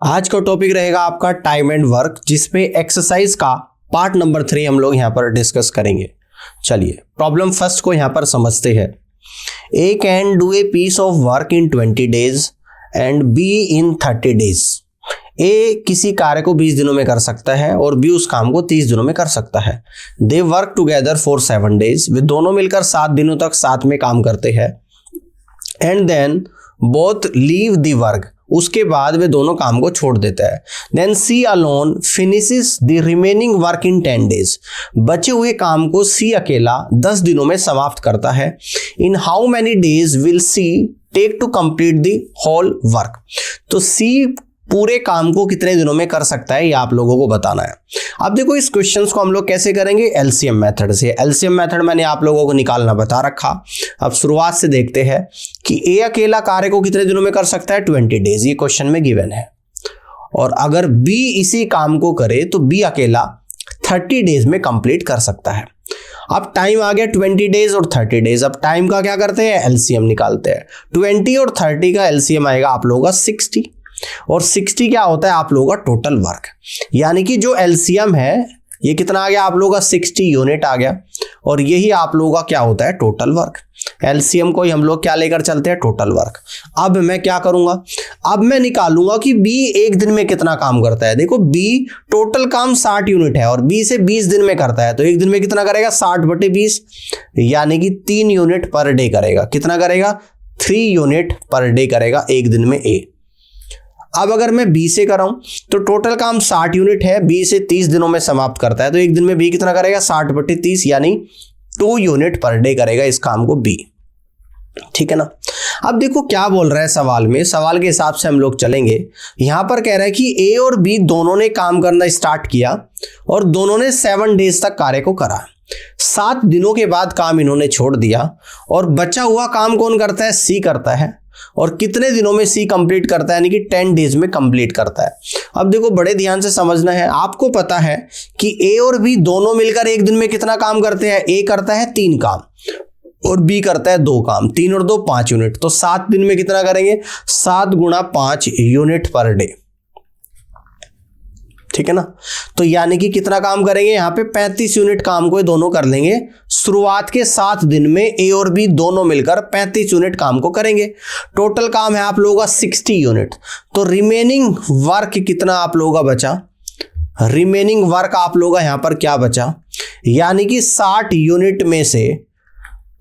आज का टॉपिक रहेगा आपका टाइम एंड वर्क, जिसमें एक्सरसाइज का पार्ट नंबर 3 हम लोग यहाँ पर डिस्कस करेंगे। चलिए प्रॉब्लम फर्स्ट को यहाँ पर समझते हैं। A can do a piece of work in 20 days and B in 30 days। ए किसी कार्य को 20 दिनों में कर सकता है और बी उस काम को 30 दिनों में कर सकता है। They work together for 7 days। वे दोनों मिलकर 7 दिनों तक साथ में काम करते हैं। And then both leave the work. उसके बाद वे दोनों काम को छोड़ देता है। Then she alone finishes the remaining work in 10 days। बचे हुए काम को सी अकेला 10 दिनों में समाप्त करता है। In how many days will she take to complete the whole work. तो सी पूरे काम को कितने दिनों में कर सकता है, ये आप लोगों को बताना है। अब देखो इस क्वेश्चंस को हम लोग कैसे करेंगे, एलसीएम मेथड से। एलसीएम मेथड मैंने आप लोगों को निकालना बता रखा। अब शुरुआत से देखते हैं कि ए अकेला कार्य को कितने दिनों में कर सकता है, 20 days, ये क्वेश्चन में गिवन है। और अगर बी इसी काम को करे तो बी अकेला 30 days में कंप्लीट कर सकता है। अब टाइम आ गया 20 days और 30 days। अब टाइम का क्या करते हैं, एलसीएम निकालते हैं। 20 और 30 का एलसीएम आएगा आप लोगों का 60, और 60 क्या होता है आप लोगों का टोटल वर्क। यानी कि जो एलसीएम है ये कितना आ गया आप लोगों का 60 यूनिट आ गया, और यही आप लोगों का क्या होता है टोटल वर्क। एलसीएम को ही हम लोग क्या लेकर चलते हैं, टोटल वर्क। अब मैं क्या करूंगा, अब मैं निकालूंगा कि बी एक दिन में कितना काम करता है। देखो बी टोटल काम 60 यूनिट है और बी से 20 दिन में करता है, तो एक दिन में कितना करेगा, 60/20, यानी कि 3 यूनिट पर डे करेगा। कितना करेगा, 3 यूनिट पर डे करेगा एक दिन में ए। अब अगर मैं बी से कराऊं तो टोटल काम 60 यूनिट है, बी से 30 दिनों में समाप्त करता है, तो एक दिन में बी कितना करेगा, 60/30, यानी 2 यूनिट पर डे करेगा इस काम को बी। ठीक है ना। अब देखो क्या बोल रहा है सवाल में, सवाल के हिसाब से हम लोग चलेंगे। यहां पर कह रहा है कि ए और बी दोनों ने काम करना स्टार्ट किया और दोनों ने 7 days तक कार्य को करा। 7 दिनों के बाद काम इन्होंने छोड़ दिया और बचा हुआ काम कौन करता है, सी करता है। और कितने दिनों में सी कंप्लीट करता है, यानी कि 10 days में कंप्लीट करता है। अब देखो बड़े ध्यान से समझना है, आपको पता है कि ए और बी दोनों मिलकर एक दिन में कितना काम करते हैं। ए करता है 3 काम और बी करता है 2 काम, 3 और 2 5 यूनिट, तो 7 दिन में कितना करेंगे, 7 × 5 यूनिट पर डे। ठीक है ना। तो यानी कि कितना काम करेंगे, यहाँ पे 35 यूनिट काम को ये दोनों कर लेंगे। शुरुआत के 7 दिन में ए और बी दोनों मिलकर 35 यूनिट काम को करेंगे। टोटल काम है आप लोगों का 60 यूनिट। तो रिमेनिंग वर्क कितना आप लोगों का बचा, रिमेनिंग वर्क आप लोगों का यहाँ पर क्या बचा, यानी कि 60 यूनिट में से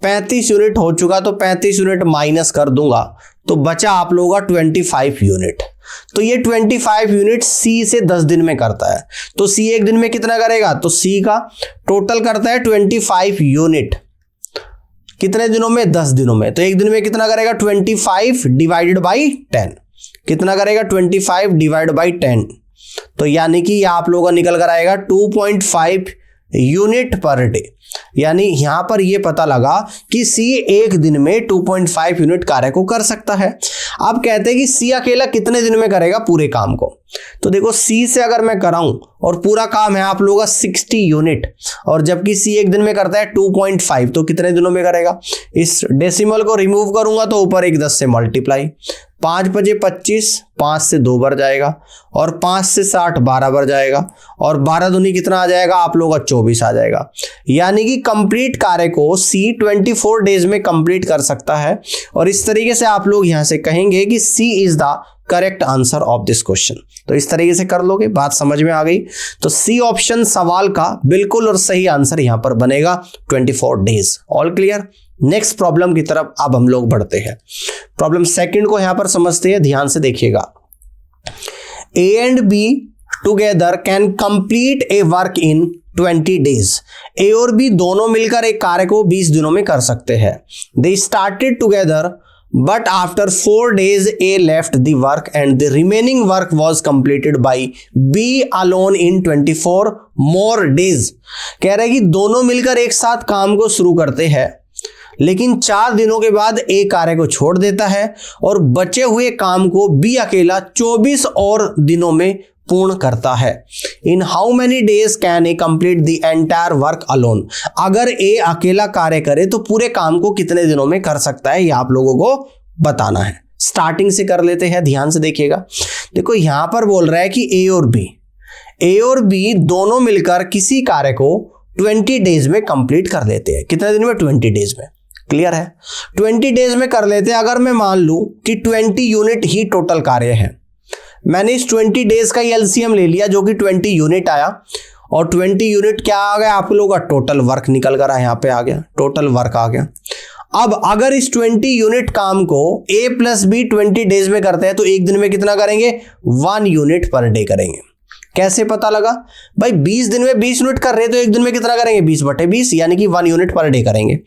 35 यूनिट हो चुका, तो 35 यूनिट माइनस कर दूंगा तो बचा आप लोगों का 25 यूनिट। तो ये 25 यूनिट सी से 10 दिन में करता है। तो सी एक दिन में कितना करेगा, तो सी का टोटल करता है 25 यूनिट कितने दिनों में, 10 दिनों में। तो एक दिन में कितना करेगा, 25 डिवाइडेड बाई 10। कितना करेगा, 25 डिवाइड बाई 10। तो यानी कि यह आप लोगों का निकल कर आएगा 2.5 यूनिट पर डे। यानी यहां पर यह पता लगा कि सी एक दिन में 2.5 यूनिट कार्य को कर सकता है। अब कहते हैं कि सी अकेला कितने दिन में करेगा पूरे काम को। तो देखो सी से अगर मैं कराऊं और पूरा काम है आप लोगों का 60 यूनिट, और जबकि सी एक दिन में करता है 2.5, तो कितने दिनों में करेगा। इस डेसिमल को रिमूव करूंगा तो ऊपर एक 10 से मल्टीप्लाई, 5 × 5 = 25, 5 से 2 बार जाएगा, और 5 से 60 12 बार जाएगा, और 12 दूनी कितना आ जाएगा आप लोगों का 24 आ जाएगा। यानी कि कंप्लीट कार्य को सी 24 डेज में कंप्लीट कर सकता है। और इस तरीके से आप लोग यहां से कहेंगे कि C is the correct answer of this question. तो इस तरीके से कर लोगे, बात समझ में आ गई। तो सी ऑप्शन सवाल का बिल्कुल और सही आंसर यहां पर बनेगा 24 days. All clear. Next problem की तरफ अब हम लोग बढ़ते हैं। प्रॉब्लम सेकंड को यहां पर समझते हैं, ध्यान से देखिएगा। ए and be together can complete A work in 20 days। ए और बी दोनों मिलकर एक कार्य को 20 दिनों में कर सकते हैं। They started together but after 4 days A left the work and the remaining work was completed by B alone in 24 more days। कह रहा है कि दोनों मिलकर एक साथ काम को शुरू करते हैं, लेकिन 4 दिनों के बाद A कार्य को छोड़ देता है और बचे हुए काम को B अकेला 24 और दिनों में पूर्ण करता है। In how many days can a complete the entire work alone. अगर ए अकेला कार्य करे तो पूरे काम को कितने दिनों में कर सकता है, ये आप लोगों को बताना है। स्टार्टिंग से कर लेते हैं, ध्यान से देखिएगा। देखो यहां पर बोल रहा है कि ए और बी दोनों मिलकर किसी कार्य को 20 डेज में कंप्लीट कर लेते हैं। कितने दिन में? 20 डेज में। क्लियर है? 20 डेज में कर लेते हैं। अगर मैं मान लूं कि 20 यूनिट ही टोटल कार्य है, मैंने इस 20 डेज का एलसीएम ले लिया जो कि 20 यूनिट आया, और 20 यूनिट क्या आ गया आप लोगों का? टोटल वर्क निकल कर यहां पे आ गया, टोटल वर्क आ गया। अब अगर इस 20 यूनिट काम को a प्लस बी 20 डेज में करते हैं तो एक दिन में कितना करेंगे? 1 यूनिट पर डे करेंगे। कैसे पता लगा भाई? 20 दिन में 20 यूनिट कर रहे हैं तो एक दिन में कितना करेंगे? 20/20, यानी कि 1 यूनिट पर डे करेंगे।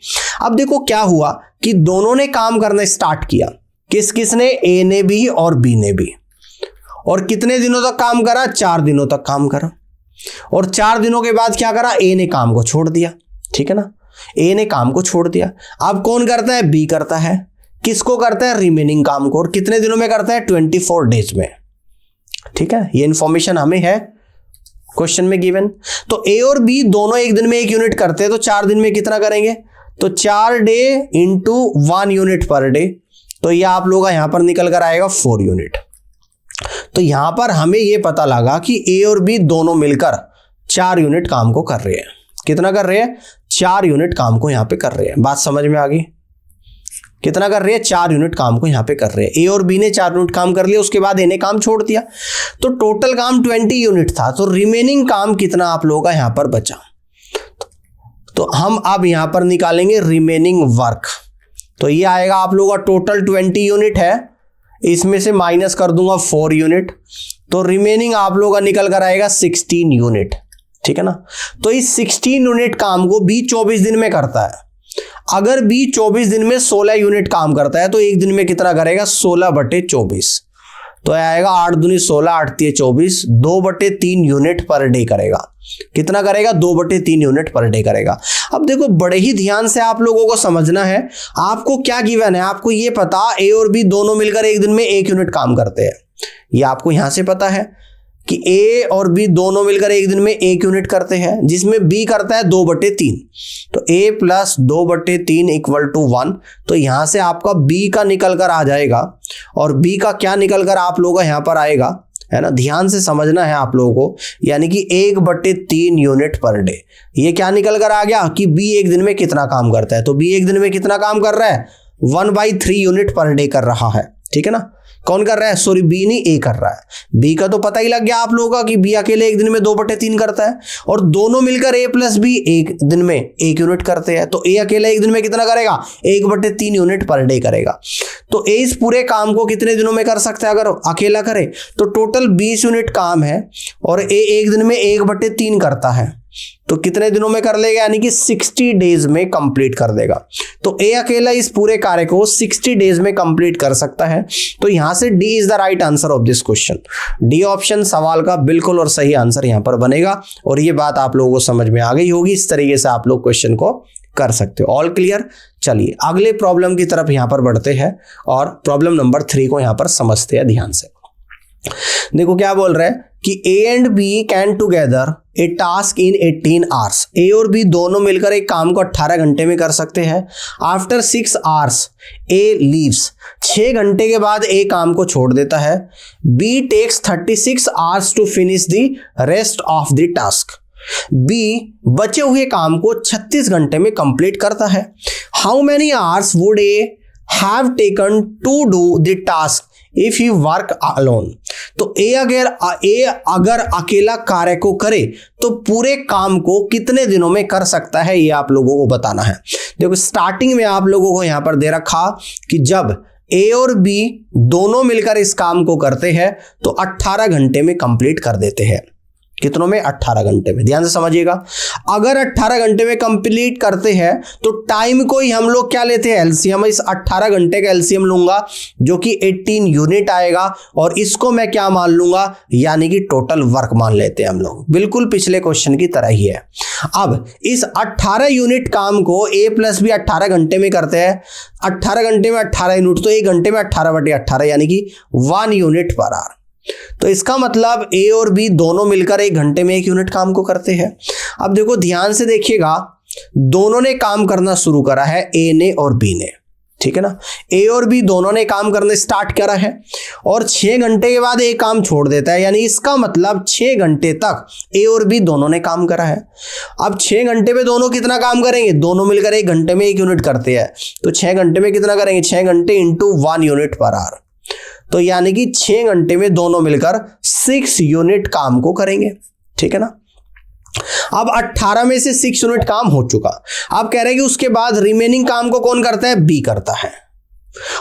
अब देखो क्या हुआ कि दोनों ने काम करना स्टार्ट किया। किस किसने? ए ने भी और बी ने भी। और कितने दिनों तक काम करा? 4 दिनों तक काम करा। और 4 दिनों के बाद क्या करा? ए ने काम को छोड़ दिया। ठीक है ना? ए ने काम को छोड़ दिया। अब कौन करता है? बी करता है। किसको करता है? रिमेनिंग काम को। और कितने दिनों में करता है? 24 डेज में। ठीक है, ये इंफॉर्मेशन हमें है क्वेश्चन में गिवन। तो ए और बी दोनों एक दिन में 1 यूनिट करते हैं तो 4 दिन में कितना करेंगे? तो 4 day into 1 unit per day, तो ये आप लोगों का यहां पर निकल कर आएगा 4 यूनिट। तो यहां पर हमें यह पता लगा कि ए और बी दोनों मिलकर 4 यूनिट काम को कर रहे हैं। कितना कर रहे हैं? 4 यूनिट काम को यहां पे कर रहे हैं। बात समझ में आ गई? कितना कर रहे हैं? 4 यूनिट काम को यहां पे कर रहे हैं। ए और बी ने 4 यूनिट काम कर लिया, उसके बाद ए ने काम छोड़ दिया। तो टोटल काम 20 यूनिट था, तो रिमेनिंग काम कितना आप लोगों का यहां पर बचा? तो हम अब यहां पर निकालेंगे रिमेनिंग वर्क। तो ये आएगा आप लोगों का टोटल 20 यूनिट है, इसमें से माइनस कर दूंगा 4 यूनिट, तो रिमेनिंग आप लोगों का निकल कर आएगा 16 यूनिट। ठीक है ना? तो इस 16 यूनिट काम को बी 24 दिन में करता है। अगर बी 24 दिन में 16 यूनिट काम करता है तो एक दिन में कितना करेगा? 16/24। तो आएगा 8 दूनी 16, 8 तिये 24, 2/3 यूनिट पर डे करेगा। कितना करेगा? 2/3 यूनिट पर डे करेगा। अब देखो बड़े ही ध्यान से आप लोगों को समझना है। आपको क्या गिवन है? आपको ये पता ए और बी दोनों मिलकर एक दिन में 1 यूनिट काम करते हैं। ये आपको यहां से पता है कि ए और बी दोनों मिलकर एक दिन में 1 यूनिट करते हैं, जिसमें बी करता है 2/3। तो a प्लस 2/3 इक्वल टू 1। तो यहां से आपका b का निकल कर आ जाएगा, और b का क्या निकल कर आप लोगों का यहां पर आएगा, है ना? ध्यान से समझना है आप लोगों को, यानी कि 1/3 यूनिट पर डे। ये क्या निकल कर आ गया कि b एक दिन में कितना काम करता है? तो b एक दिन में कितना काम कर रहा है? 1/3 यूनिट पर डे कर रहा है। ठीक है ना? कौन कर रहा है? सॉरी, बी नहीं, ए कर रहा है। बी का तो पता ही लग गया आप लोगों का कि बी अकेले एक दिन में 2/3 करता है, और दोनों मिलकर ए प्लस बी एक दिन में 1 यूनिट करते हैं। तो ए अकेले एक दिन में कितना करेगा? 1/3 यूनिट पर डे करेगा। तो ए इस पूरे काम को कितने दिनों में कर सकता है अगर अकेला करे? तो टोटल 20 यूनिट काम है, और ए एक दिन में 1/3 करता है, तो कितने दिनों में कर लेगा? यानी कि 60 डेज में कंप्लीट कर देगा। तो ए अकेला इस पूरे कार्य को 60 डेज में कंप्लीट कर सकता है। तो यहां से D is the right answer of this question. D option सवाल का बिल्कुल और सही आंसर यहां पर बनेगा। और ये बात आप लोगों को समझ में आ गई होगी। इस तरीके से आप लोग क्वेश्चन को कर सकते हो। All clear? चलिए अगले प्रॉब्लम की तरफ यहां पर बढ़ते हैं और प्रॉब्लम नंबर 3 को यहां पर समझते हैं ध्यान से। देखो क्या बोल रहा है कि A and B can together a task in 18 hours. A और बी दोनों मिलकर एक काम को 18 घंटे में कर सकते हैं। After 6 hours a leaves. 6 घंटे के बाद ए काम को छोड़ देता है। B takes 36 hours to finish the rest of the task. B बचे हुए काम को 36 घंटे में कंप्लीट करता है। How many hours would A have taken to do the task if you work alone. तो ए अगर अकेला कार्य को करे तो पूरे काम को कितने दिनों में कर सकता है, ये आप लोगों को बताना है। देखो स्टार्टिंग में आप लोगों को यहां पर दे रखा कि जब ए और बी दोनों मिलकर इस काम को करते हैं तो 18 घंटे में कंप्लीट कर देते हैं। कितनों में? 18 घंटे में। ध्यान से समझिएगा, अगर 18 घंटे में कंप्लीट करते हैं तो टाइम को ही हम लोग क्या लेते हैं? एलसीएम। इस 18 घंटे का एलसीएम लूंगा जो कि 18 यूनिट आएगा, और इसको मैं क्या मान लूंगा? यानी कि टोटल वर्क मान लेते हैं हम लोग। बिल्कुल पिछले क्वेश्चन की तरह ही है। अब इस 18 यूनिट काम को ए प्लस बी 18 घंटे में करते हैं। 18 घंटे में 18 यूनिट, तो 1 घंटे में 18/18 यानी कि 1 यूनिट पर आवर। तो इसका मतलब ए और बी दोनों मिलकर 1 घंटे में 1 यूनिट काम को करते हैं। अब देखो ध्यान से देखिएगा, दोनों ने काम करना शुरू करा है, ए ने और बी ने। ठीक है ना। ए और बी दोनों ने काम करने स्टार्ट करा है और 6 घंटे के बाद ए काम छोड़ देता है, यानी इसका मतलब 6 घंटे तक ए और बी दोनों ने काम करा है। अब 6 घंटे में दोनों कितना काम करेंगे, दोनों मिलकर 1 घंटे में 1 यूनिट करते हैं, तो 6 घंटे में कितना करेंगे, 6 घंटे इंटू 1 यूनिट पर आवर, तो यानी कि 6 घंटे में दोनों मिलकर 6 यूनिट काम को करेंगे, ठीक है ना। अब 18 में से 6 यूनिट काम हो चुका। अब कह रहे हैं कि उसके बाद रिमेनिंग काम को कौन करता है, बी करता है,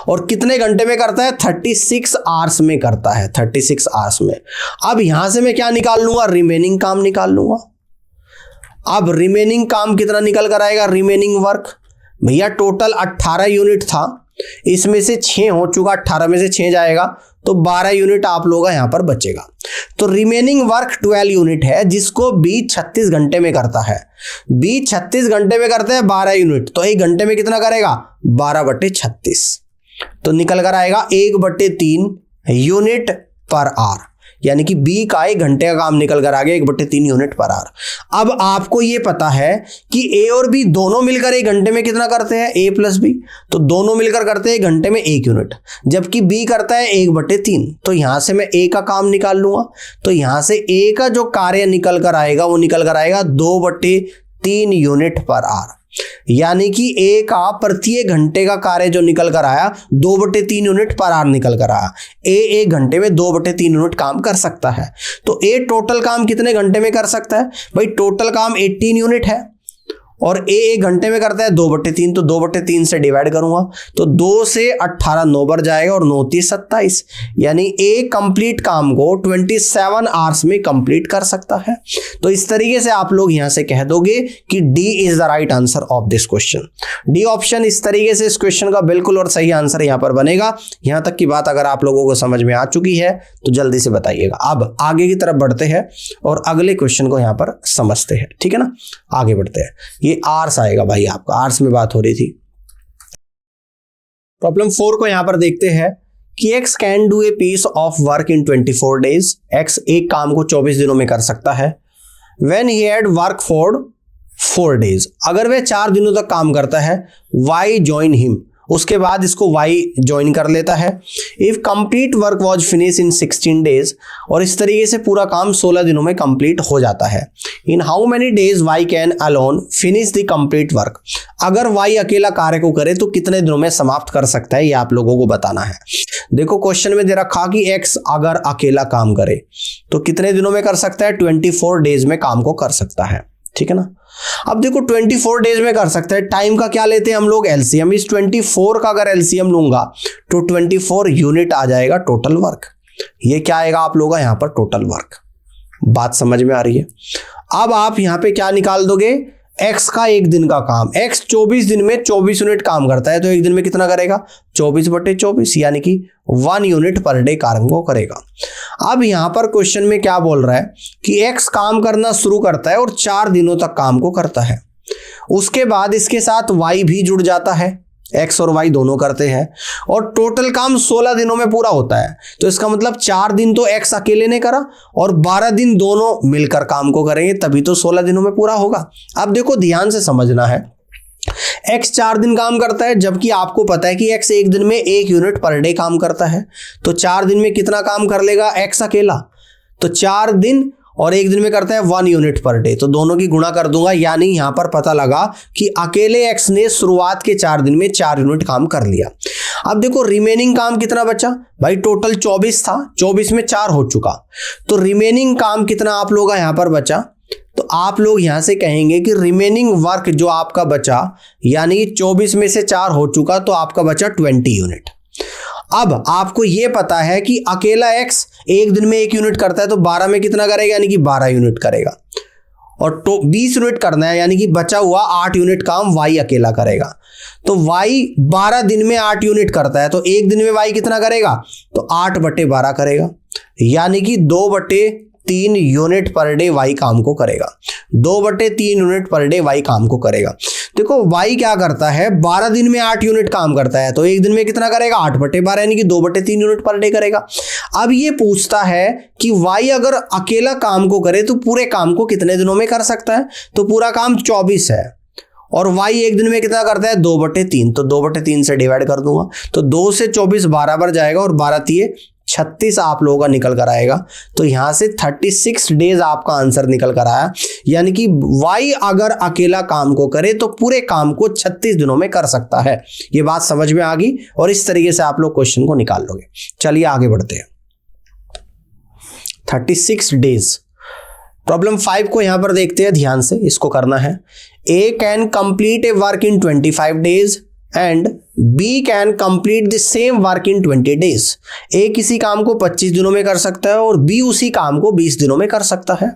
और कितने घंटे में करता है, 36 आवर्स में करता है, 36 आवर्स में। अब यहां से मैं क्या निकाल लूंगा, रिमेनिंग काम निकाल लूंगा। अब रिमेनिंग काम कितना निकल कर आएगा, रिमेनिंग वर्क, भैया टोटल 18 यूनिट था, इसमें से 6 हो चुका, 18 में से 6 जाएगा तो 12 यूनिट आप लोगों का यहां पर बचेगा। तो रिमेनिंग वर्क 12 यूनिट है, जिसको बी 36 घंटे में करता है। बी 36 घंटे में करते हैं 12 यूनिट, तो 1 घंटे में कितना करेगा, 12/36, तो निकल कर आएगा 1/3 यूनिट पर आवर, यानी कि बी का 1 घंटे का काम निकल कर आ गया 1/3 यूनिट पर आवर। अब आपको ये पता है कि ए और बी दोनों मिलकर 1 घंटे में कितना करते हैं, ए प्लस बी, तो दोनों मिलकर करते हैं 1 घंटे में 1 यूनिट, जबकि बी करता है 1/3, तो यहां से मैं ए का काम निकाल लूंगा। तो यहां से ए का जो कार्य निकल कर आएगा वो निकल कर आएगा 2/3 यूनिट पर आवर, यानी कि ए का प्रत्येक घंटे का कार्य जो निकल कर आया 2/3 यूनिट पर आवर निकल कर आया। ए 1 घंटे में 2/3 यूनिट काम कर सकता है, तो ए टोटल काम कितने घंटे में कर सकता है, भाई टोटल काम 18 यूनिट है और ए 1 घंटे में करता है 2/3, तो 2/3 से डिवाइड करूंगा तो 2 से 18 9 बार जाएगा और 9 3 27, यानी ए कंप्लीट काम को 27 आवर्स में कंप्लीट कर सकता है। तो इस तरीके से आप लोग यहां से कह दोगे कि D is the right answer of this question. D option इस तरीके से इस क्वेश्चन का बिल्कुल और सही आंसर यहां पर बनेगा। यहां तक की बात अगर आप लोगों को समझ में आ चुकी है तो जल्दी से बताइएगा। अब आगे की तरफ बढ़ते हैं और अगले क्वेश्चन को यहां पर समझते हैं, ठीक है ना। आगे बढ़ते हैं, ये आर्स आएगा भाई, आपका आर्स में बात हो रही थी। प्रॉब्लम 4 को यहां पर देखते हैं कि x can do a piece of work in 24 days. x एक काम को 24 दिनों में कर सकता है। When he had work for 4 days, अगर वह 4 दिनों तक काम करता है, y जॉइन हिम, उसके बाद इसको y ज्वाइन कर लेता है। If complete work was finish in 16 days, और इस तरीके से पूरा काम 16 दिनों में कंप्लीट हो जाता है। In how many days y can alone finish the complete work, अगर y अकेला कार्य को करे तो कितने दिनों में समाप्त कर सकता है, ये आप लोगों को बताना है। देखो क्वेश्चन में दे रखा कि x अगर अकेला काम करे तो कितने दिनों में कर सकता है, 24 डेज में काम को कर सकता है, ठीक है ना। अब देखो 24 डेज में कर सकते हैं, टाइम का क्या लेते हैं हम लोग, एलसीएम। इस 24 का अगर एलसीएम लूंगा तो 24 यूनिट आ जाएगा टोटल वर्क। ये क्या आएगा आप लोगों का यहाँ पर, टोटल वर्क। बात समझ में आ रही है। अब आप यहाँ पे क्या निकाल दोगे, x का 1 दिन का काम, x 24 दिन में 24 यूनिट काम करता है, तो 1 दिन में कितना करेगा, 24/24, यानी कि 1 यूनिट पर डे कार्य को करेगा। अब यहां पर क्वेश्चन में क्या बोल रहा है कि x काम करना शुरू करता है और 4 दिनों तक काम को करता है, उसके बाद इसके साथ y भी जुड़ जाता है, x और y दोनों करते हैं, और टोटल काम 16 दिनों में पूरा होता है। तो इसका मतलब 4 दिन तो x अकेले ने करा और 12 दिन दोनों मिलकर काम को करेंगे, तभी तो 16 दिनों में पूरा होगा। अब देखो ध्यान से समझना है, x 4 दिन काम करता है, जबकि आपको पता है कि x 1 दिन में 1 यूनिट पर डे काम करता है, तो 4 दिन में कितना काम कर लेगा x अकेला, तो 4 दिन और 1 दिन में करता है 1 यूनिट पर डे, तो दोनों की गुणा कर दूंगा, यानी यहां पर पता लगा कि अकेले x ने शुरुआत के 4 दिन में 4 यूनिट काम कर लिया। अब देखो रिमेनिंग काम कितना बचा, भाई टोटल 24 था, 24 में 4 हो चुका, तो रिमेनिंग काम कितना आप लोगों का यहां पर बचा, तो आप लोग यहां से कहेंगे कि रिमेनिंग वर्क जो आपका बचा, यानी 24 में से 4 हो चुका, तो आपका बचा 20 यूनिट। अब आपको यह पता है कि अकेला x 1 दिन में 1 यूनिट करता है, तो 12 में कितना करेगा, यानी कि 12 यूनिट करेगा, और 20 यूनिट करना है, यानी कि बचा हुआ 8 यूनिट काम y अकेला करेगा। तो y 12 दिन में 8 यूनिट करता है, तो 1 दिन में y कितना करेगा, तो 8/12 करेगा, यानी कि 2/3 यूनिट पर डे y काम को करेगा, 2/3 यूनिट पर डे y काम को करेगा। देखो y क्या करता है, 12 दिन में 8 यूनिट काम करता है, तो 1 दिन में कितना करेगा, 8/12, यानी कि 2/3 यूनिट पर डे करेगा। अब ये पूछता है कि y अगर अकेला काम को करे तो पूरे काम को कितने दिनों में कर सकता है, तो पूरा काम 24 है और y एक दिन में कितना करता है 2/3, तो 2/3 से डिवाइड कर दूंगा, तो 2 से 24 12 पर जाएगा और 12 तिये 36 आप लोगों का निकल कर आएगा। तो यहां से 36 डेज आपका आंसर निकल कर आया, यानी कि y अगर अकेला काम को करे तो पूरे काम को 36 दिनों में कर सकता है। ये बात समझ में आ गई और इस तरीके से आप लोग क्वेश्चन को निकाल लोगे। चलिए आगे बढ़ते हैं। 36 डेज। प्रॉब्लम 5 को यहां पर देखते हैं ध्यान से, इसको करना है। A can complete A work in 25 days and B can complete the same work in 20 days. A किसी काम को 25 दिनों में कर सकता है और B उसी काम को 20 दिनों में कर सकता है।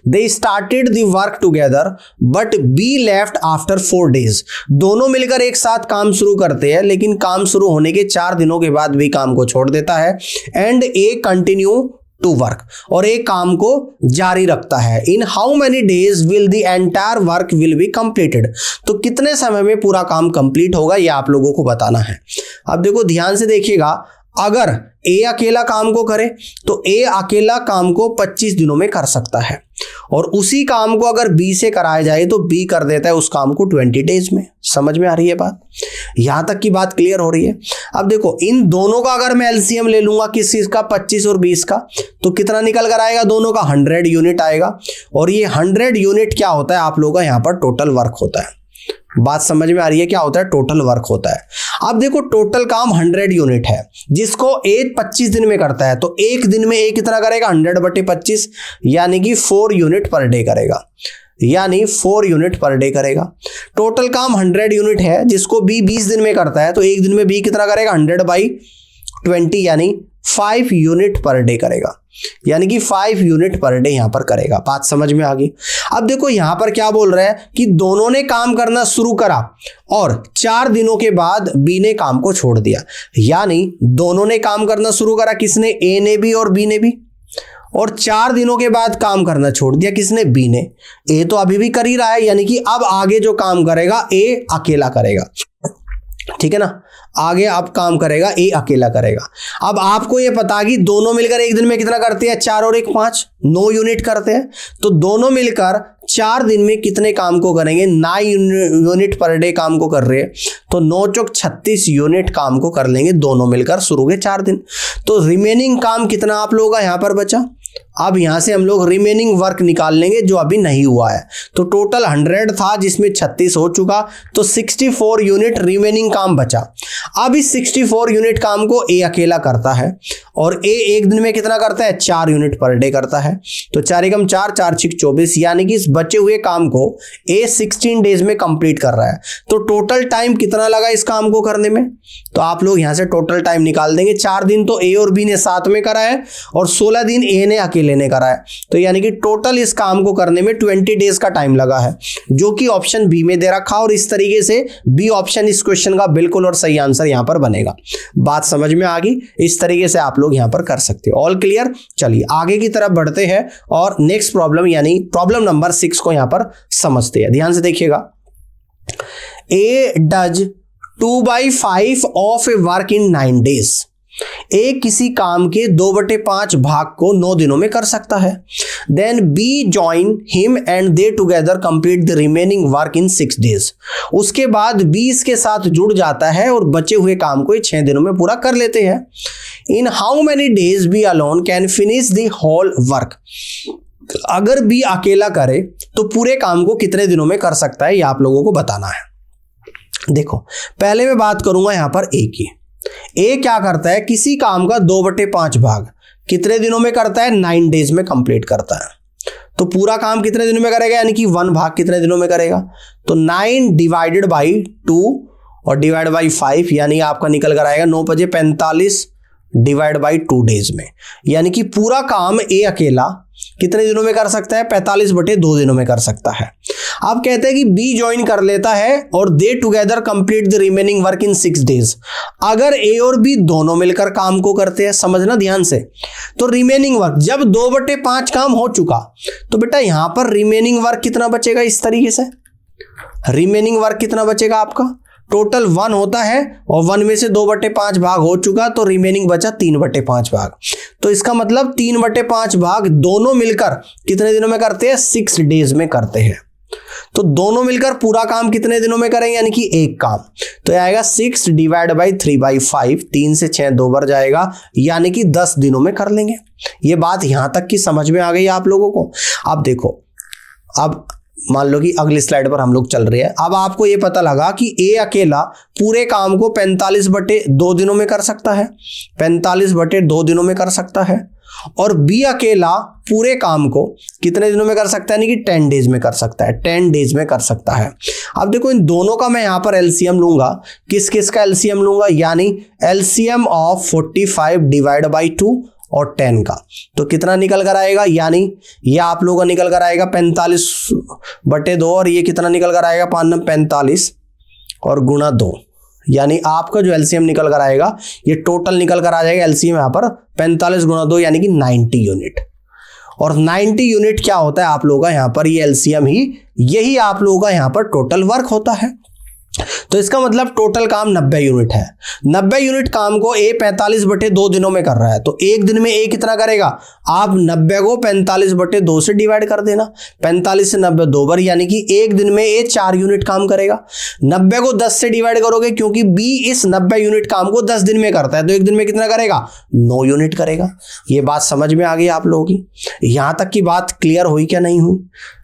They started the work together but B left after 4 days। दोनों मिलकर एक साथ काम शुरू करते हैं, लेकिन काम शुरू होने के 4 दिनों के बाद B काम को छोड़ देता है। And A continue to work, और एक काम को जारी रखता है। In how many days will the entire work will be completed. तो कितने समय में पूरा काम कंप्लीट होगा ये आप लोगों को बताना है। अब देखो ध्यान से देखिएगा, अगर ए अकेला काम को करे तो ए अकेला काम को 25 दिनों में कर सकता है, और उसी काम को अगर बी से कराया जाए तो बी कर देता है उस काम को 20 डेज में। समझ में आ रही है बात? यहां तक की बात क्लियर हो रही है। अब देखो इन दोनों का अगर मैं एलसीएम ले लूंगा किस चीज का, 25 और 20 का, तो कितना निकल कर आएगा? दोनों का 100 यूनिट आएगा। और ये 100 यूनिट क्या होता है आप लोगों का? यहाँ पर टोटल वर्क होता है। बात समझ में आ रही है? क्या होता है? टोटल वर्क होता है। अब देखो टोटल काम 100 यूनिट है, जिसको ए 25 दिन में करता है, तो एक दिन में ए कितना करेगा? 100/25, यानी कि 4 यूनिट पर डे करेगा, यानी 4 यूनिट पर डे करेगा। टोटल काम 100 यूनिट है, जिसको बी 20 दिन में करता है, तो एक दिन में बी कितना करेगा? 100/20, यानी 5 यूनिट पर डे करेगा, यानी कि 5 यूनिट पर डे यहां पर करेगा। बात समझ में आ गई? अब देखो यहां पर क्या बोल रहा है कि दोनों ने काम करना शुरू करा और 4 दिनों के बाद बी ने काम को छोड़ दिया, यानी दोनों ने काम करना शुरू करा, किसने? ए ने भी और बी ने भी, और 4 दिनों के बाद काम करना छोड़ दिया, किसने? बी ने। ए तो अभी भी कर ही रहा है, यानी कि अब आगे जो काम करेगा ए अकेला करेगा, ठीक है ना? आगे अब काम करेगा ए अकेला करेगा। अब आपको ये पता कि दोनों मिलकर एक दिन में कितना करते हैं? 4 और 1 5, 9 यूनिट करते हैं। तो दोनों मिलकर 4 दिन में कितने काम को करेंगे? 9 यूनिट पर डे काम को कर रहे हैं, तो 9 चौक 36 यूनिट काम को कर लेंगे दोनों मिलकर शुरू के 4 दिन। तो रिमेनिंग काम कितना आप लोगों का यहाँ पर बचा? अब यहां से हम लोग रिमेनिंग वर्क निकाल लेंगे जो अभी नहीं हुआ है। तो टोटल 100 था, जिसमें 36 हो चुका, तो 64 यूनिट रिमेनिंग काम बचा। अब इस 64 यूनिट काम को ए अकेला करता है, और ए एक दिन में कितना करता है? 4 यूनिट पर डे करता है। तो 4 एकम 4, 4 6 24, यानी कि इस बचे हुए काम को ए 16 डेज में कंप्लीट कर रहा है। तो टोटल टाइम कितना लगा इस काम को करने में? तो आप लोग यहां से टोटल टाइम निकाल देंगे। 4 दिन तो ए और बी ने साथ में करा है, और 16 दिन ए ने अकेले ने करा है। तो यानी कि टोटल इस काम को करने में 20 डेज का टाइम लगा है, जो कि ऑप्शन बी में दे रखा। और इस तरीके से बी ऑप्शन इस क्वेश्चन का बिल्कुल और सही आंसर यहां पर बनेगा। बात समझ में आ गई? इस तरीके से आप लोग यहां पर कर सकते हो। All clear? चलिए आगे की तरफ बढ़ते हैं और नेक्स्ट प्रॉब्लम यानी प्रॉब्लम नंबर 6 को यहां पर समझते हैं। ध्यान से देखिएगा। A does 2/5 of a work in 9 days. A किसी काम के 2/5 भाग को 9 दिनों में कर सकता है। Then B join him and they together complete the remaining work in 6 days. उसके बाद बी इसके साथ जुड़ जाता है और बचे हुए काम को 6 दिनों में पूरा कर लेते हैं। In how many days B alone can finish the whole work. अगर बी अकेला करे तो पूरे काम को कितने दिनों में कर सकता है, ये आप लोगों को बताना है। देखो पहले मैं बात करूंगा यहां पर ए की। ए क्या करता है? किसी काम का 2/5 भाग कितने दिनों में करता है? 9 डेज में कंप्लीट करता है। तो पूरा काम कितने दिनों में करेगा? यानी कि 1 भाग कितने दिनों में करेगा? तो 9 डिवाइडेड बाई 2 और डिवाइड बाई 5, यानी आपका निकल कर आएगा 9 × 45 डिवाइड बाई 2 डेज में। यानी कि पूरा काम ए अकेला कितने दिनों में कर सकता है? 45/2 दिनों में कर सकता है। आप कहते हैं कि बी ज्वाइन कर लेता है और दे together complete the remaining work in 6 days. अगर ए और बी दोनों मिलकर काम को करते हैं, समझना ध्यान से, तो रिमेनिंग वर्क जब 2/5 काम हो चुका, तो बेटा यहां पर रिमेनिंग वर्क कितना बचेगा? इस तरीके से रिमेनिंग वर्क कितना बचेगा आपका? टोटल 1 होता है और 1 में से 2/5 भाग हो चुका, तो रिमेनिंग बचा 3/5 भाग। तो इसका मतलब 3/5 भाग दोनों मिलकर कितने दिनों में करते हैं? 6 डेज में करते हैं। तो दोनों मिलकर पूरा काम कितने दिनों में करेंगे, यानी कि एक काम। तो आएगा 6 डिवाइड बाई 3/5, 3 से 6 2 बार जाएगा, यानी कि 10 दिनों में कर लेंगे। ये बात यहां तक की समझ में आ गई आप लोगों को। अब देखो, अब मान लो कि अगली स्लाइड पर हम लोग चल रहे हैं। अब आपको ये पता लगा कि ए अकेला पूरे काम को 45/2 दिनों में कर सकता है, 45/2 दिनों में कर सकता है, और बी अकेला पूरे काम को कितने दिनों में कर सकता है, यानी कि 10 डेज में कर सकता है, 10 डेज में कर सकता है। अब देखो, इन दोनों का मैं यहां पर एलसीएम लूंगा। किस किस का एलसीएम लूंगा, यानी एलसीएम ऑफ 45 डिवाइड बाई 2 और 10 का। तो कितना निकल कर आएगा, यानी ये आप लोगों का निकल कर आएगा 45/2, और ये कितना निकल कर आएगा 45 और गुणा 2, यानी आपका जो एलसीएम निकल कर आएगा, ये टोटल निकल कर आ जाएगा एलसीएम यहाँ पर 45 गुणा 2, यानी कि 90 यूनिट। और 90 यूनिट क्या होता है आप लोगों का यहाँ पर, ये एलसीएम ही, यही आप लोगों का यहाँ पर टोटल वर्क होता है। तो इसका मतलब टोटल काम 90 यूनिट है। 90 यूनिट काम को ए 45/2 दिनों में कर रहा है, तो एक दिन में ए कितना करेगा, आप 90 को 45/2 से डिवाइड कर देना, 45 से 90 2 बार, यानी कि एक दिन में ए 4 यूनिट काम करेगा। 90 को 10 से डिवाइड करोगे, क्योंकि बी इस 90 यूनिट काम को 10 दिन में करता है, तो एक दिन में कितना करेगा, 9 यूनिट करेगा। ये बात समझ में आ गई आप लोगों की। यहां तक की बात क्लियर हुई क्या नहीं हुई,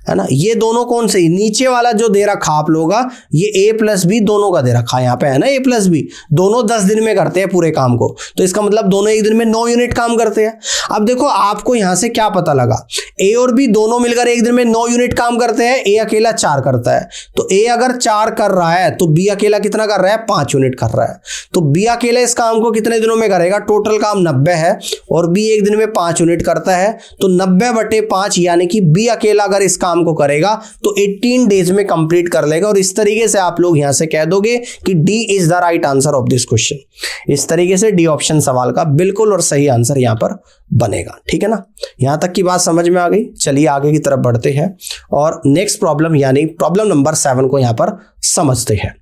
है ना। ये दोनों कौन से, नीचे वाला जो दे रखा आप लोगों का, ये ए प्लस बी दोनों का दे रखा है, यहाँ पे है ना ए प्लस बी, दोनों 10 दिन में करते हैं पूरे काम को, तो इसका मतलब दोनों एक दिन में 9 यूनिट काम करते हैं। अब देखो, आपको यहां से क्या पता लगा, ए और बी दोनों मिलकर एक दिन में 9 यूनिट काम करते हैं, ए अकेला 4 करता है। तो ए अगर 4 कर रहा है तो बी अकेला कितना कर रहा है, 5 यूनिट कर रहा है। तो बी अकेला इस काम को कितने दिनों में करेगा, टोटल काम 90 है, और बी एक दिन में 5 यूनिट करता है, तो 90/5, यानी कि बी अकेला अगर इस काम को करेगा तो 18 डेज में कंप्लीट कर लेगा। और इस तरीके से आप लोग यहां से कह दोगे कि D is the right answer of this question. इस तरीके से डी ऑप्शन सवाल का बिल्कुल और सही आंसर यहां पर बनेगा, ठीक है ना। यहां तक की बात समझ में आ गई। चलिए आगे की तरफ बढ़ते हैं और नेक्स्ट प्रॉब्लम यानी प्रॉब्लम नंबर 7 को यहां पर समझते हैं।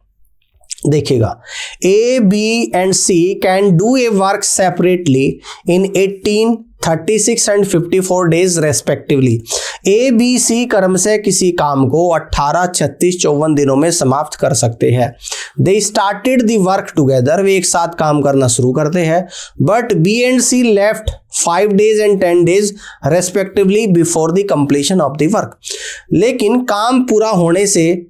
देखिएगा, A B and C can do a work separately in 18, 36 and 54 days respectively. A B C क्रम से किसी काम को 18, 36, 54 दिनों में समाप्त कर सकते हैं। They started the work together, वे एक साथ काम करना शुरू करते हैं। But B and C left 5 days and 10 days respectively before the completion of the work. लेकिन काम पूरा होने से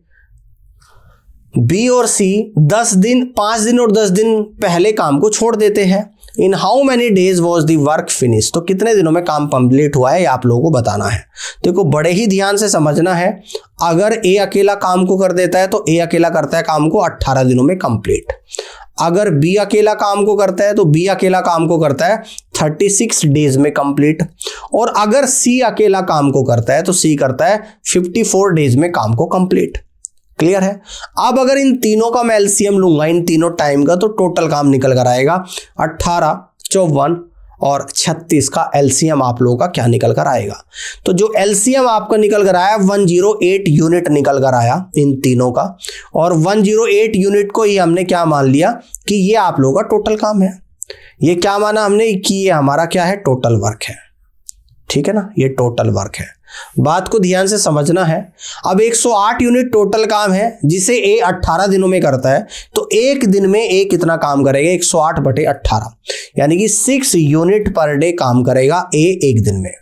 बी और सी 10 दिन, 5 दिन और 10 दिन पहले काम को छोड़ देते हैं। In how many days was the work finish, तो कितने दिनों में काम कंप्लीट हुआ है ये आप लोगों को बताना है। देखो, बड़े ही ध्यान से समझना है। अगर ए अकेला काम को कर देता है तो ए अकेला करता है काम को 18 दिनों में कंप्लीट। अगर बी अकेला काम को करता है तो बी अकेला काम को करता है 36 डेज में कंप्लीट। और अगर सी अकेला काम को करता है तो सी करता है 54 डेज में काम को कंप्लीट। क्लियर है। अब अगर इन तीनों का मैं एलसीएम लूंगा, इन तीनों टाइम का, तो टोटल काम निकल कर आएगा 18, 54 और 36 का एलसीएम आप लोगों का क्या निकल कर आएगा। तो जो एलसीएम आपका निकल कर आया 108 यूनिट निकल कर आया इन तीनों का। और 108 यूनिट को ही हमने क्या मान लिया कि ये आप लोगों का टोटल काम है। ये क्या माना हमने कि ये हमारा क्या है, टोटल वर्क है, ठीक है ना, ये टोटल वर्क है। बात को ध्यान से समझना है। अब 108 यूनिट टोटल काम है जिसे ए 18 दिनों में करता है, तो एक दिन में ए कितना काम करेगा, 108/18, यानी कि 6 यूनिट पर डे काम करेगा ए एक दिन में।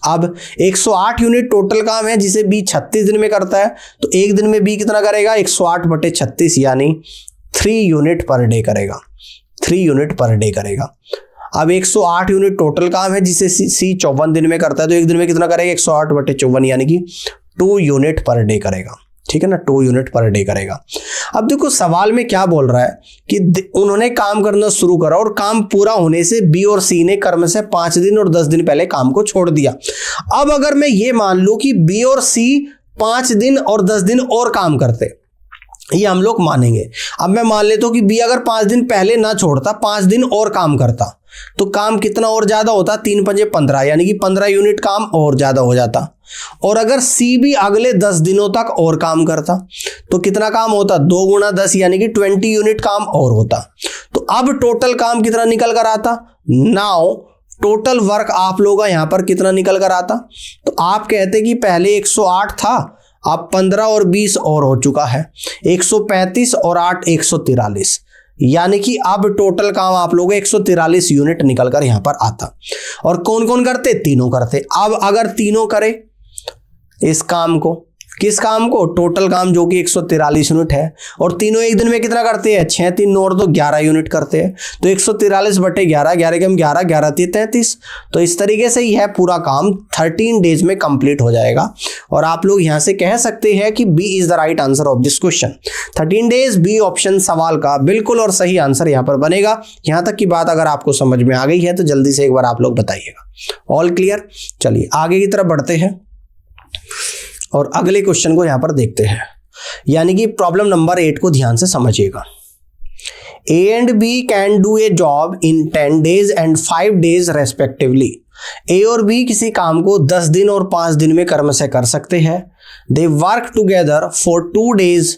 अब 108 यूनिट टोटल काम है जिसे बी 36 दिन में करता है, तो एक दिन में बी कितना करेगा, 108/36, यानी 3 यूनिट पर डे करेगा, 3 यूनिट पर डे करेगा। अब 108 यूनिट टोटल काम है जिसे सी 54 दिन में करता है, तो एक दिन में कितना करेगा, 108/54, यानी कि 2 यूनिट पर डे करेगा, ठीक है ना, 2 यूनिट पर डे करेगा। अब देखो, सवाल में क्या बोल रहा है कि उन्होंने काम करना शुरू करा और काम पूरा होने से बी और सी ने क्रम से 5 दिन और 10 दिन पहले काम को छोड़ दिया। अब अगर मैं ये मान लूं कि बी और सी 5 दिन और 10 दिन और काम करते, ये हम लोग मानेंगे। अब मैं मान लेता हूं कि बी अगर 5 दिन पहले ना छोड़ता, 5 दिन और काम करता, तो काम कितना और ज्यादा होता, 3 पंजे 15, यानी कि 15 यूनिट काम और ज्यादा हो जाता। और अगर सी भी अगले 10 दिनों तक और काम करता तो कितना काम होता, 2 गुणा 10, यानी कि 20 यूनिट काम और होता। तो अब टोटल काम कितना निकल कर आता, नाउ टोटल वर्क आप लोगों का यहां पर कितना निकल कर आता। तो आप कहते कि पहले 108 था, अब 15 और 20 और हो चुका है, 135 और 8 143, यानी कि अब टोटल काम आप लोगों को 143 यूनिट निकल कर यहां पर आता। और कौन कौन करते? तीनों करते। अब अगर तीनों करे इस काम को, किस काम को? टोटल काम जो कि 143 यूनिट है, और तीनों एक दिन में कितना करते हैं? 6 3 9 और 2 11 यूनिट करते हैं। तो 143 बटे 11, 11 के हम 11, 11 3 33। तो इस तरीके से ही है पूरा काम 13 डेज में कंप्लीट हो जाएगा। और आप लोग यहां से कह सकते हैं कि B is the right answer of this question. 13 days B option सवाल का बिल्कुल और सही आंसर यहां पर बनेगा। यहां तक की बात अगर आपको समझ में आ गई है तो जल्दी से एक बार आप लोग बताइएगा। All clear? चलिए आगे की तरफ बढ़ते हैं और अगले क्वेश्चन को यहां पर देखते हैं, यानी कि प्रॉब्लम नंबर 8 को ध्यान से समझिएगा। A and B can do a job in 10 days and 5 days respectively. A और B किसी काम को 10 दिन और 5 दिन में कर्म से कर सकते हैं। They work together for 2 days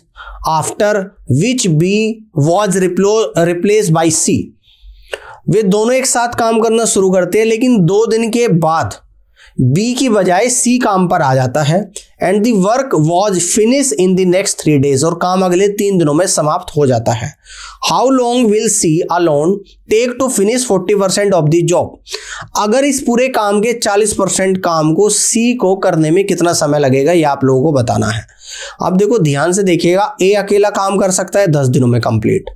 after which B was replaced by C. वे दोनों एक साथ काम करना शुरू करते हैं, लेकिन 2 दिन के बाद B की बजाय C काम पर आ जाता है। And the work was finish in the next 3 days, और काम अगले 3 दिनों में समाप्त हो जाता है। How long will C alone take to finish 40% of the job? अगर इस पूरे काम के 40% काम को C को करने में कितना समय लगेगा, ये आप लोगों को बताना है। अब देखो ध्यान से देखिएगा, A अकेला काम कर सकता है 10 दिनों में कंप्लीट,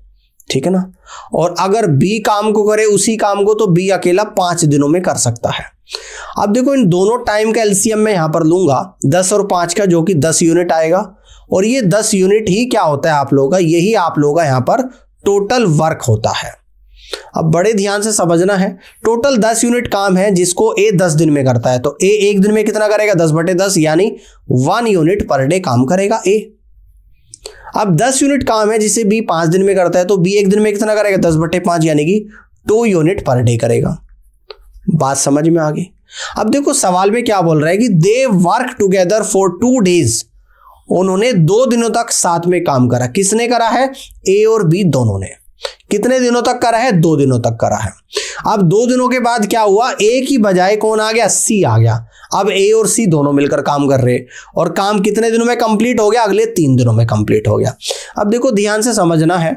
ठीक है ना। और अगर B काम को करे उसी काम को, तो B अकेला 5 दिनों में कर सकता है। अब देखो इन दोनों टाइम का एलसीएम मैं यहां पर लूंगा 10 और 5 का, जो कि 10 यूनिट आएगा। और ये 10 यूनिट ही क्या होता है आप लोगों का? यही आप लोगों का यहां पर टोटल वर्क होता है। अब बड़े ध्यान से समझना है, टोटल 10 यूनिट काम है जिसको ए 10 दिन में करता है। तो ए एक दिन में कितना करेगा? 10 बटे 10, यानी 1 यूनिट पर डे काम करेगा ए। अब 10 यूनिट काम है जिसे बी 5 दिन में करता है, तो बी एक दिन में कितना करेगा? 10 बटे 5, यानी कि 2 यूनिट पर डे करेगा। बात समझ में आ गई? अब देखो सवाल में क्या बोल रहा है कि they work together for 2 days. उन्होंने 2 दिनों तक साथ में काम करा। किसने करा है? ए और बी दोनों ने। कितने दिनों तक करा है? 2 दिनों तक करा है। अब 2 दिनों के बाद क्या हुआ? ए की बजाय कौन आ गया? सी आ गया। अब ए और सी दोनों मिलकर काम कर रहे, और काम कितने दिनों में कंप्लीट हो गया? अगले 3 दिनों में कंप्लीट हो गया। अब देखो ध्यान से समझना है,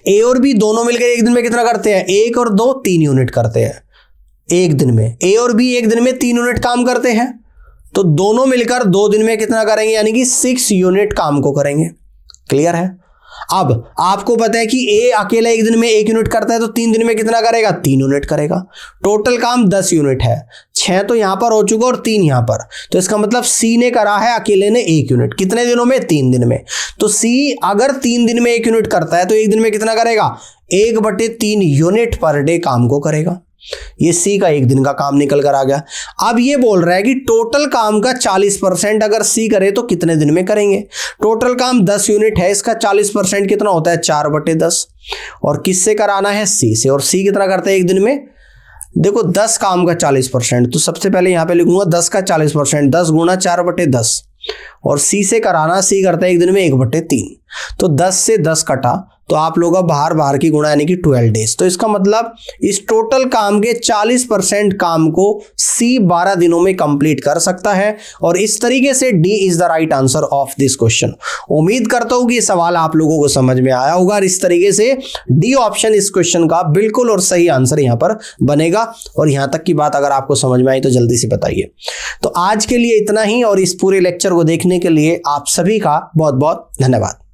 ए और बी दोनों मिलकर एक दिन में कितना करते हैं? 1 और 2 3 यूनिट करते हैं एक दिन में। ए और बी एक दिन में 3 यूनिट काम करते हैं, तो दोनों मिलकर 2 दिन में कितना करेंगे? यानी कि 6 यूनिट काम को करेंगे। क्लियर है? अब आपको पता है कि ए अकेला एक दिन में 1 यूनिट करता है, तो 3 दिन में कितना करेगा? 3 यूनिट करेगा। टोटल काम 10 यूनिट है, 6 तो यहां पर हो चुका और 3 यहां पर। तो इसका मतलब सी ने करा है अकेले ने 1 यूनिट। कितने दिनों में? 3 दिन में। तो सी अगर 3 दिन में 1 यूनिट करता है, तो एक दिन में कितना करेगा? 1/3 यूनिट पर डे काम को करेगा। ये सी का एक दिन का काम निकल कर आ गया। अब ये बोल रहा है कि टोटल काम का 40% अगर सी करे तो कितने दिन में करेंगे? टोटल काम 10 यूनिट है, इसका 40% कितना होता है? 4/10। और किससे कराना है? सी से। और सी कितना करता है एक दिन में? देखो 10 काम का 40%, तो सबसे पहले यहां पे लिखूंगा 10 का 40%, 10 गुना 4/10। और सी से कराना, सी करता है एक दिन में 1/3। तो 10 से 10 कटा, तो आप लोग का बाहर की गुणा यानी कि 12 डेज। तो इसका मतलब इस टोटल काम के 40% काम को सी 12 दिनों में कंप्लीट कर सकता है। और इस तरीके से D is the right answer of this question. उम्मीद करता हूं कि ये सवाल आप लोगों को समझ में आया होगा, और इस तरीके से डी ऑप्शन इस क्वेश्चन का बिल्कुल और सही आंसर यहां पर बनेगा। और यहां तक की बात अगर आपको समझ में आई तो जल्दी से बताइए। तो आज के लिए इतना ही, और इस पूरे लेक्चर को देखने के लिए आप सभी का बहुत बहुत धन्यवाद।